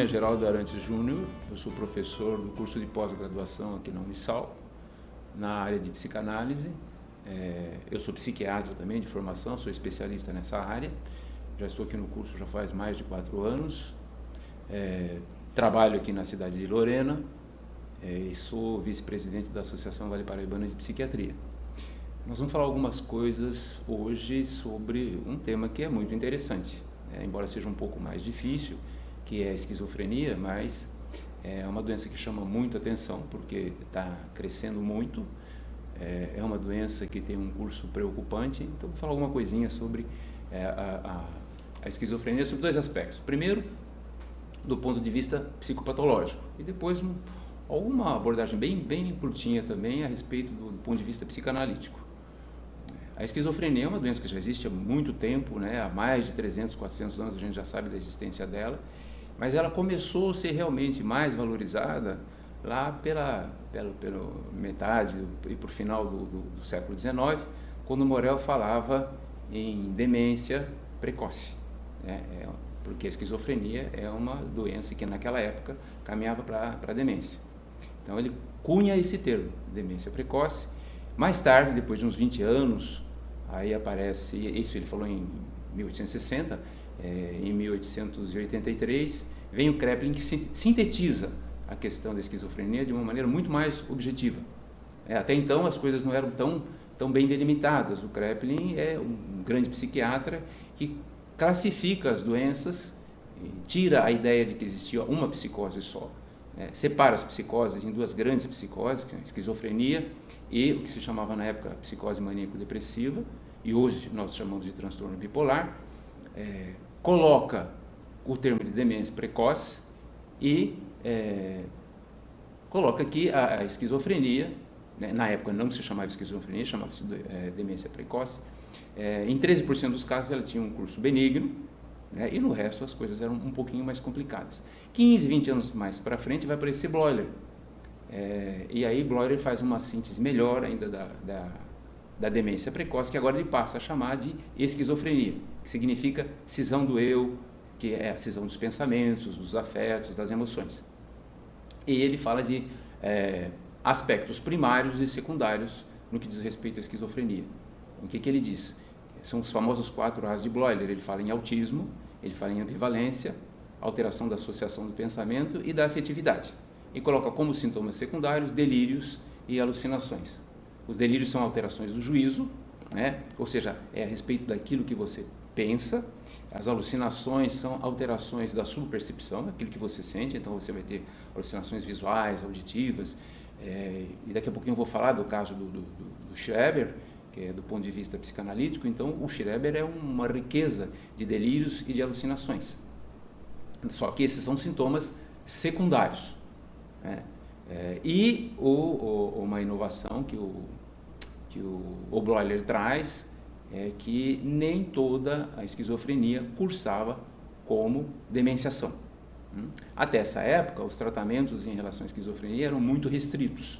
Geraldo Arantes Júnior, eu sou professor do curso de pós-graduação aqui na Unisal, na área de psicanálise. Eu sou psiquiatra também de formação, sou especialista nessa área, já estou aqui no curso já faz mais de 4 anos, trabalho aqui na cidade de Lorena e sou vice-presidente da Associação Vale Paraibana de Psiquiatria. Nós vamos falar algumas coisas hoje sobre um tema que é muito interessante, embora seja um pouco mais difícil, que é a esquizofrenia, mas é uma doença que chama muito atenção porque está crescendo muito, é uma doença que tem um curso preocupante. Então vou falar alguma coisinha sobre a esquizofrenia, sobre 2 aspectos. Primeiro, do ponto de vista psicopatológico, e depois alguma abordagem bem curtinha também a respeito do ponto de vista psicanalítico. A esquizofrenia é uma doença que já existe há muito tempo, há mais de 300, 400 anos a gente já sabe da existência dela, mas ela começou a ser realmente mais valorizada lá pela metade e por final do século XIX, quando Morel falava em demência precoce, porque a esquizofrenia é uma doença que naquela época caminhava para a demência. Então ele cunha esse termo, demência precoce. Mais tarde, depois de uns 20 anos, aí aparece, isso ele falou em 1860, em 1883, vem o Kraepelin, que sintetiza a questão da esquizofrenia de uma maneira muito mais objetiva. Até então as coisas não eram tão bem delimitadas. O Kraepelin é um grande psiquiatra que classifica as doenças, tira a ideia de que existia uma psicose só, separa as psicoses em 2 grandes psicoses, que é a esquizofrenia e o que se chamava na época psicose maníaco-depressiva, e hoje nós chamamos de transtorno bipolar, coloca o termo de demência precoce e coloca aqui a esquizofrenia, na época não se chamava esquizofrenia, chamava-se demência precoce. Em 13% dos casos ela tinha um curso benigno, e no resto as coisas eram um pouquinho mais complicadas. 15, 20 anos mais para frente vai aparecer Bleuler, e aí Bleuler faz uma síntese melhor ainda da demência precoce, que agora ele passa a chamar de esquizofrenia, que significa cisão do eu, que é a cisão dos pensamentos, dos afetos, das emoções. E ele fala de aspectos primários e secundários no que diz respeito à esquizofrenia. O que ele diz? São os famosos 4 A's de Bleuler. Ele fala em autismo, ele fala em ambivalência, alteração da associação do pensamento e da afetividade. E coloca como sintomas secundários delírios e alucinações. Os delírios são alterações do juízo, ou seja, é a respeito daquilo que você pensa. As alucinações são alterações da subpercepção, aquilo que você sente. Então você vai ter alucinações visuais, auditivas, e daqui a pouquinho eu vou falar do caso do Schreber, que é do ponto de vista psicanalítico. Então o Schreber é uma riqueza de delírios e de alucinações, só que esses são sintomas secundários, e uma inovação que o Bleuler traz é que nem toda a esquizofrenia cursava como demenciação. Até essa época, os tratamentos em relação à esquizofrenia eram muito restritos.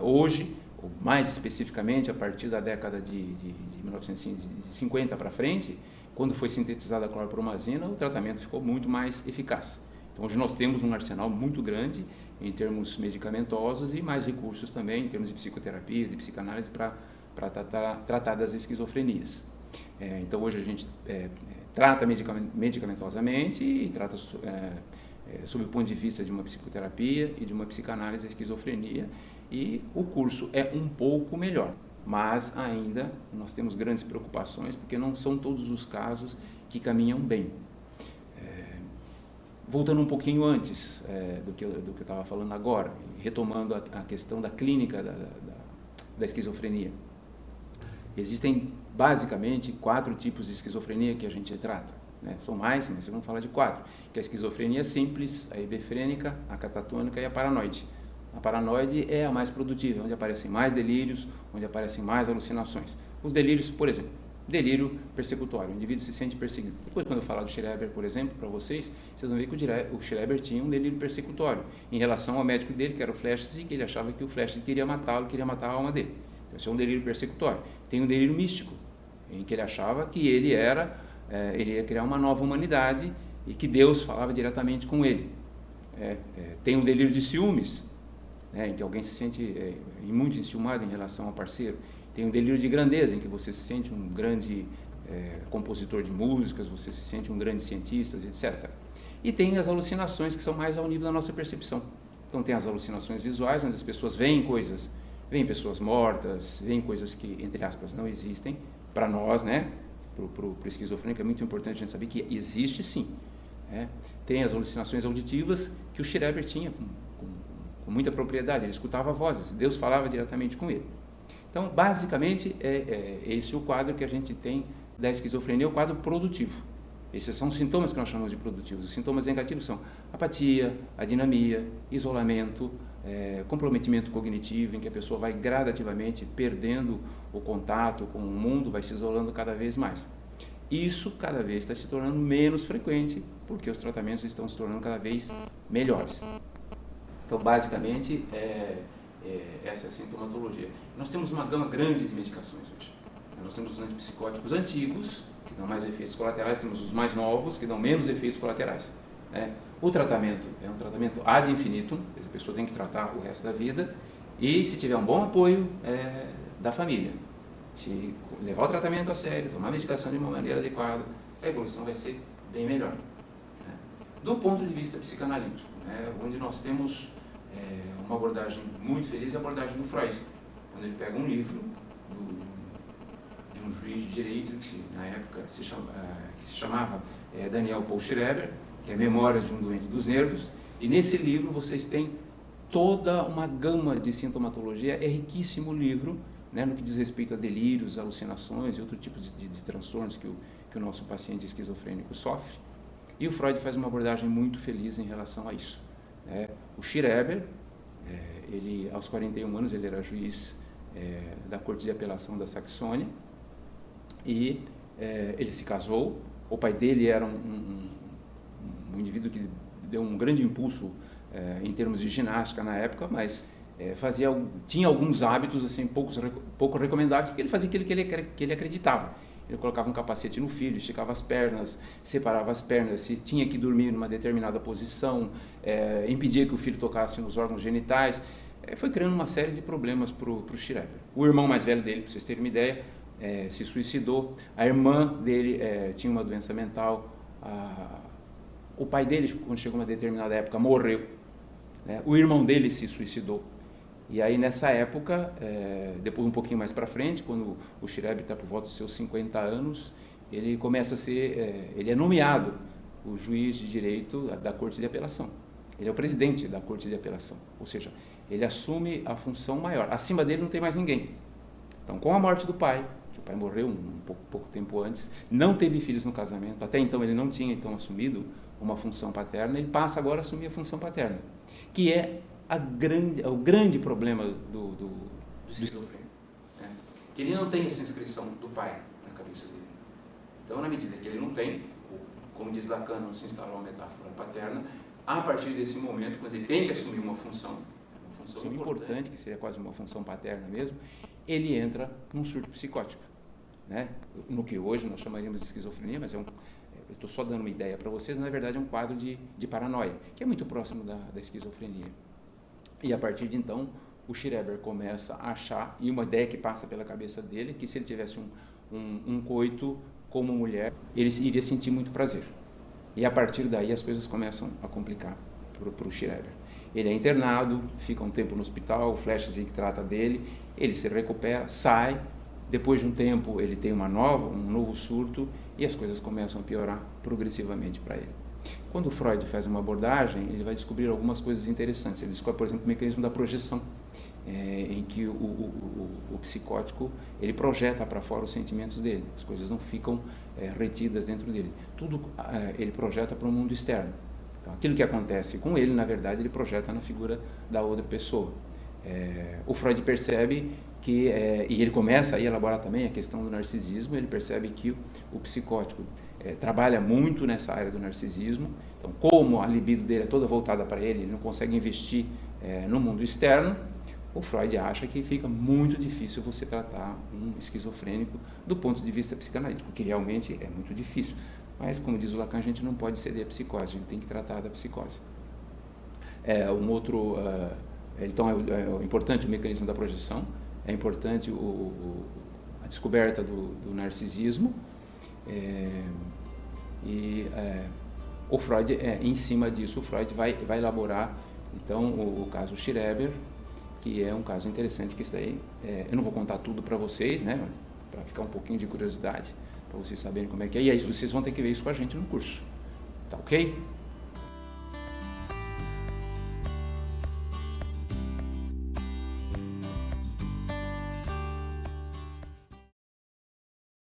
Hoje, ou mais especificamente a partir da década de 1950 para frente, quando foi sintetizada a clorpromazina, o tratamento ficou muito mais eficaz. Então hoje nós temos um arsenal muito grande em termos medicamentosos e mais recursos também em termos de psicoterapia, de psicanálise para tratar das esquizofrenias. Então hoje a gente trata medicamentosamente e trata sob o ponto de vista de uma psicoterapia e de uma psicanálise a esquizofrenia, e o curso é um pouco melhor, mas ainda nós temos grandes preocupações porque não são todos os casos que caminham bem. Voltando um pouquinho antes do que eu estava falando agora, retomando a questão da clínica da esquizofrenia. Existem basicamente 4 tipos de esquizofrenia que a gente trata. São mais, mas vamos falar de 4, que é a esquizofrenia simples, a hebefrênica, a catatônica e a paranoide. A paranoide é a mais produtiva, onde aparecem mais delírios, onde aparecem mais alucinações. Os delírios, por exemplo, delírio persecutório, o indivíduo se sente perseguido. Depois, quando eu falar do Schreber, por exemplo, para vocês vão ver que o Schreber tinha um delírio persecutório em relação ao médico dele, que era o Flechsig, que ele achava que o Flechsig queria matá-lo, queria matar a alma dele. Então, esse é um delírio persecutório. Tem um delírio místico, em que ele achava que ele ia criar uma nova humanidade e que Deus falava diretamente com ele. Tem um delírio de ciúmes, em que alguém se sente muito enciumado em relação ao parceiro. Tem um delírio de grandeza, em que você se sente um grande compositor de músicas, você se sente um grande cientista, etc. E tem as alucinações, que são mais ao nível da nossa percepção. Então tem as alucinações visuais, onde as pessoas veem coisas, veem pessoas mortas, veem coisas que, entre aspas, não existem. Para nós, para o esquizofrênico, é muito importante a gente saber que existe sim. Tem as alucinações auditivas, que o Schreber tinha com muita propriedade. Ele escutava vozes, Deus falava diretamente com ele. Então, basicamente, esse é o quadro que a gente tem da esquizofrenia, o quadro produtivo. Esses são os sintomas que nós chamamos de produtivos. Os sintomas negativos são apatia, adinamia, isolamento, comprometimento cognitivo, em que a pessoa vai gradativamente perdendo o contato com o mundo, vai se isolando cada vez mais. Isso cada vez está se tornando menos frequente, porque os tratamentos estão se tornando cada vez melhores. Então, basicamente, essa é a sintomatologia. Nós temos uma gama grande de medicações hoje. Nós temos os antipsicóticos antigos, que dão mais efeitos colaterais, temos os mais novos, que dão menos efeitos colaterais. O tratamento é um tratamento ad infinitum, a pessoa tem que tratar o resto da vida, e se tiver um bom apoio da família, se levar o tratamento a sério, tomar a medicação de uma maneira adequada, a evolução vai ser bem melhor. Do ponto de vista psicanalítico, onde nós temos uma abordagem muito feliz, é a abordagem do Freud, quando ele pega um livro de um juiz de direito, que na época se chamava Daniel Paul Schreber, que é Memórias de um Doente dos Nervos, e nesse livro vocês têm toda uma gama de sintomatologia, é riquíssimo o livro, no que diz respeito a delírios, alucinações e outro tipo de transtornos que o nosso paciente esquizofrênico sofre. E o Freud faz uma abordagem muito feliz em relação a isso. O Schreber, ele, aos 41 anos, ele era juiz da Corte de Apelação da Saxônia, e ele se casou. O pai dele era um indivíduo que deu um grande impulso em termos de ginástica na época, mas tinha alguns hábitos assim, pouco recomendados, porque ele fazia aquilo que ele acreditava. Ele colocava um capacete no filho, esticava as pernas, separava as pernas, se tinha que dormir numa determinada posição, impedia que o filho tocasse nos órgãos genitais. Foi criando uma série de problemas para o Schreber. O irmão mais velho dele, para vocês terem uma ideia, se suicidou. A irmã dele tinha uma doença mental. O pai dele, quando chegou a uma determinada época, morreu. O irmão dele se suicidou. E aí, nessa época, depois um pouquinho mais para frente, quando o Schreber está por volta dos seus 50 anos, ele começa a ser, ele é nomeado o juiz de direito da Corte de Apelação. Ele é o presidente da Corte de Apelação, ou seja, ele assume a função maior. Acima dele não tem mais ninguém. Então, com a morte do pai, que o pai morreu pouco tempo antes, não teve filhos no casamento, até então ele não tinha assumido uma função paterna, ele passa agora a assumir a função paterna, que é o grande problema do esquizofrênico, que ele não tem essa inscrição do pai na cabeça dele. Então, na medida que ele não tem, como diz Lacan, não se instalou a metáfora paterna, a partir desse momento, quando ele tem que assumir uma função importante, que seria quase uma função paterna mesmo, ele entra num surto psicótico, no que hoje nós chamaríamos de esquizofrenia, mas eu estou só dando uma ideia para vocês, na verdade é um quadro de paranoia, que é muito próximo da esquizofrenia. E a partir de então, o Schreber começa a achar, e uma ideia que passa pela cabeça dele, que se ele tivesse um coito como mulher, ele iria sentir muito prazer. E a partir daí as coisas começam a complicar para o Schreber. Ele é internado, fica um tempo no hospital, o Flechsig trata dele, ele se recupera, sai, depois de um tempo ele tem um novo surto, e as coisas começam a piorar progressivamente para ele. Quando o Freud faz uma abordagem, ele vai descobrir algumas coisas interessantes. Ele descobre, por exemplo, o mecanismo da projeção, em que o psicótico ele projeta para fora os sentimentos dele. As coisas não ficam retidas dentro dele. Tudo ele projeta para o mundo externo. Então, aquilo que acontece com ele, na verdade, ele projeta na figura da outra pessoa. O Freud percebe que, e ele começa a elaborar também a questão do narcisismo, ele percebe que o psicótico trabalha muito nessa área do narcisismo. Então, como a libido dele é toda voltada para ele não consegue investir no mundo externo, o Freud acha que fica muito difícil você tratar um esquizofrênico do ponto de vista psicanalítico, que realmente é muito difícil. Mas, como diz o Lacan, a gente não pode ceder à psicose, a gente tem que tratar da psicose. Então é importante o mecanismo da projeção, é importante a descoberta do narcisismo, o Freud, em cima disso, o Freud vai elaborar então o caso Schreber, que é um caso interessante, que isso daí, eu não vou contar tudo para vocês, né, para ficar um pouquinho de curiosidade, para vocês saberem como é que é, e aí vocês vão ter que ver isso com a gente no curso, tá ok?